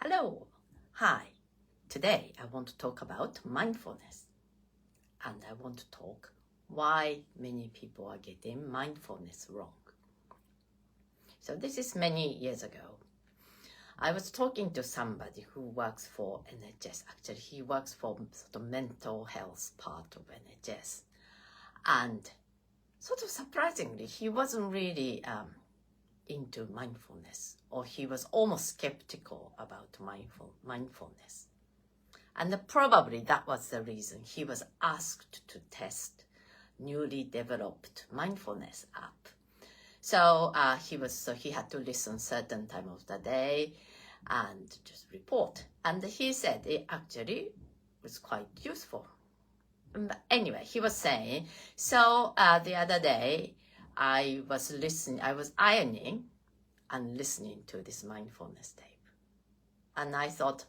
Hello, hi. Today I want to talk about mindfulness, and I want to talk why many people are getting mindfulness wrong. So this is many years ago. I was talking to somebody who works for NHS. Actually, he works for sort of mental health part of NHS, and sort of surprisingly, he wasn't really into mindfulness, or he was almost skeptical about mindfulness. And probably that was the reason he was asked to test newly developed mindfulness app. So he had to listen certain time of the day and just report. And he said it actually was quite useful. But anyway, he was saying, so the other day I was ironing and listening to this mindfulness tape. And I thought,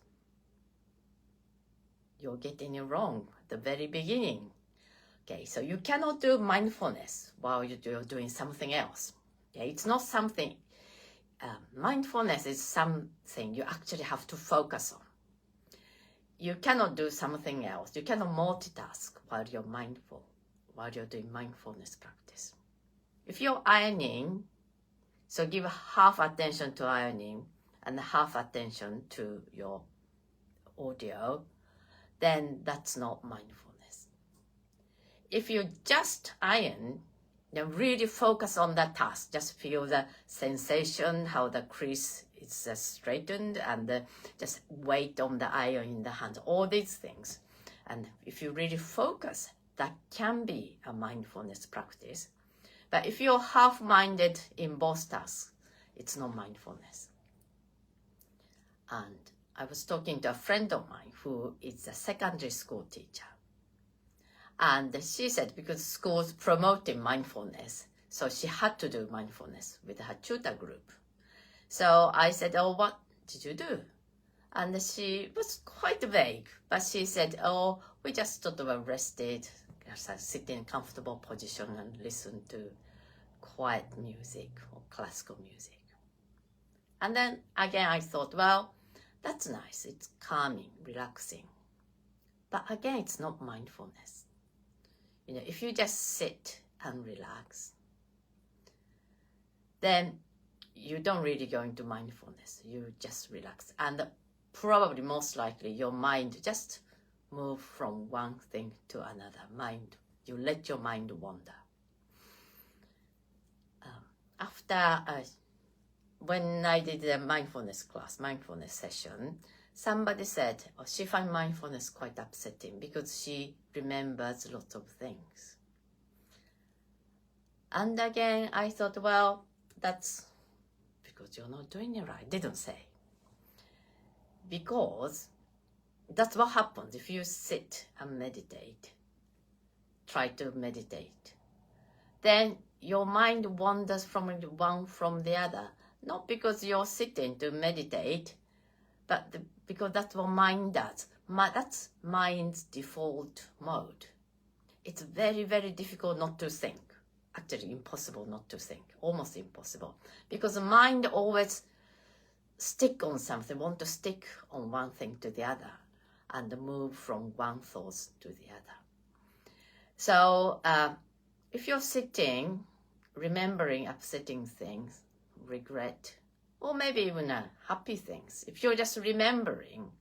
you're getting it wrong at the very beginning. Okay, so you cannot do mindfulness while you're doing something else. Okay, it's not something, mindfulness is something you actually have to focus on. You cannot do something else. You cannot multitask while you're mindful, while you're doing mindfulness practice. If you're ironing, so give half attention to ironing and half attention to your audio, then that's not mindfulness. If you just iron, then really focus on that task. Just feel the sensation, how the crease is straightened, and just weight on the iron in the hand, all these things. And if you really focus, that can be a mindfulness practice. But if you're half-minded in both tasks, it's not mindfulness. And I was talking to a friend of mine who is a secondary school teacher. And she said because school's promoting mindfulness, so she had to do mindfulness with her tutor group. So I said, oh, what did you do? And she was quite vague, but she said, oh, we just sort of rested, sit in a comfortable position and listen to quiet music or classical music. And then again, I thought, well, that's nice. It's calming, relaxing. But again, it's not mindfulness. If you just sit and relax, then you don't really go into mindfulness. You just relax. And probably most likely your mind just move from one thing to another. You let your mind wander. When I did the mindfulness session, somebody said, oh, she found mindfulness quite upsetting because she remembers lots of things. And again, I thought, well, that's because you're not doing it right. Didn't say. Because that's what happens if you sit and meditate, try to meditate. Then your mind wanders from one from the other. Not because you're sitting to meditate, but because that's what mind does. That's mind's default mode. It's very, very difficult not to think. Actually, impossible not to think. Almost impossible. Because the mind always stick on something, want to stick on one thing to the other, and move from one thought to the other. So if you're sitting, remembering upsetting things, regret, or maybe even happy things, if you're just remembering,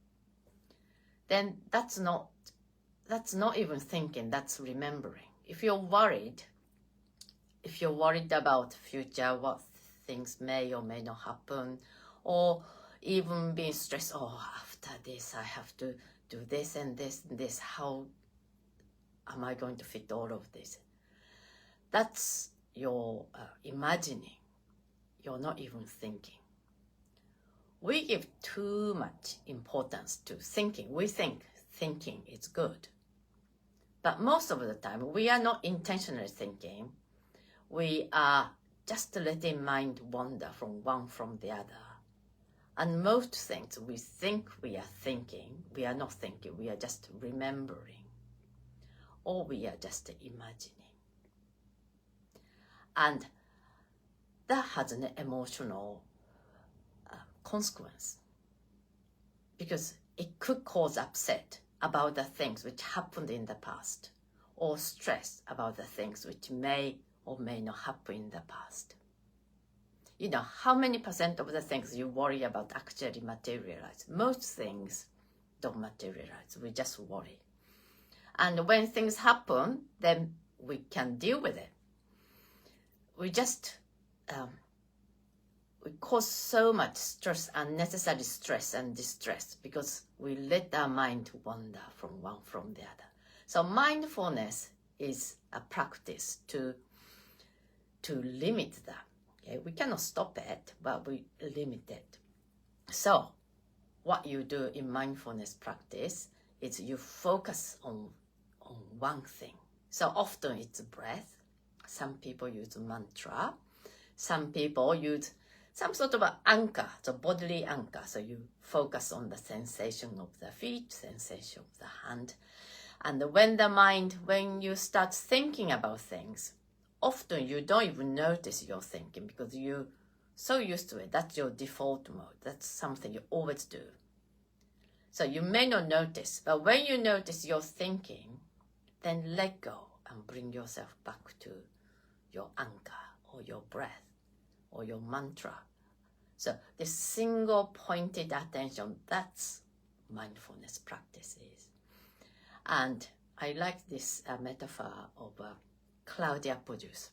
then that's not even thinking, that's remembering. If you're worried about future, what things may or may not happen, or even being stressed, oh, after this I have to do this and this and this, how am I going to fit all of this? That's your imagining. You're not even thinking. We give too much importance to thinking. We think thinking is good. But most of the time, we are not intentionally thinking. We are just letting mind wander from one from the other. And most things we think we are thinking, we are not thinking. We are just remembering. Or we are just imagining. And that has an emotional consequence. because it could cause upset about the things which happened in the past, or stress about the things which may or may not happen in the past. You know, how many % of the things you worry about actually materialize? Most things don't materialize. We just worry. And when things happen, then we can deal with it. We just, we cause so much stress, unnecessary stress and distress, because we let our mind wander from one from the other. So mindfulness is a practice to limit that. Okay? We cannot stop it, but we limit it. So what you do in mindfulness practice is you focus on one thing. So often it's breath. Some people use mantra. Some people use some sort of an anchor, so bodily anchor. So you focus on the sensation of the feet, sensation of the hand. And when you start thinking about things, often you don't even notice you're thinking because you're so used to it. That's your default mode. That's something you always do. So you may not notice, but when you notice you're thinking, then let go and bring yourself back to your anchor or your breath or your mantra. So this single pointed attention, that's mindfulness practices. And I like this metaphor of cloudy apple juice.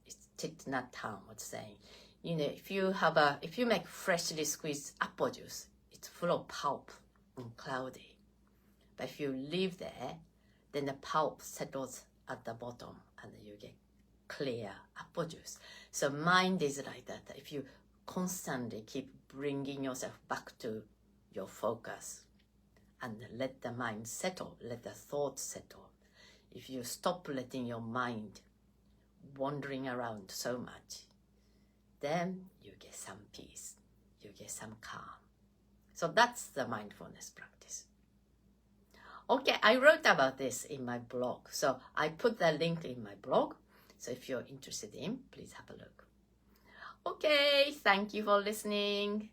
It's Thich Nhat Hanh was saying, you know, if you make freshly squeezed apple juice, it's full of pulp and cloudy. But if you leave there, then the pulp settles at the bottom and you get clear apple juice. So mind is like that. If you constantly keep bringing yourself back to your focus and let the mind settle, let the thoughts settle. If you stop letting your mind wandering around so much, then you get some peace, you get some calm. So that's the mindfulness practice. Okay, I wrote about this in my blog. So I put the link in my blog. So if you're interested in, please have a look. Okay, thank you for listening.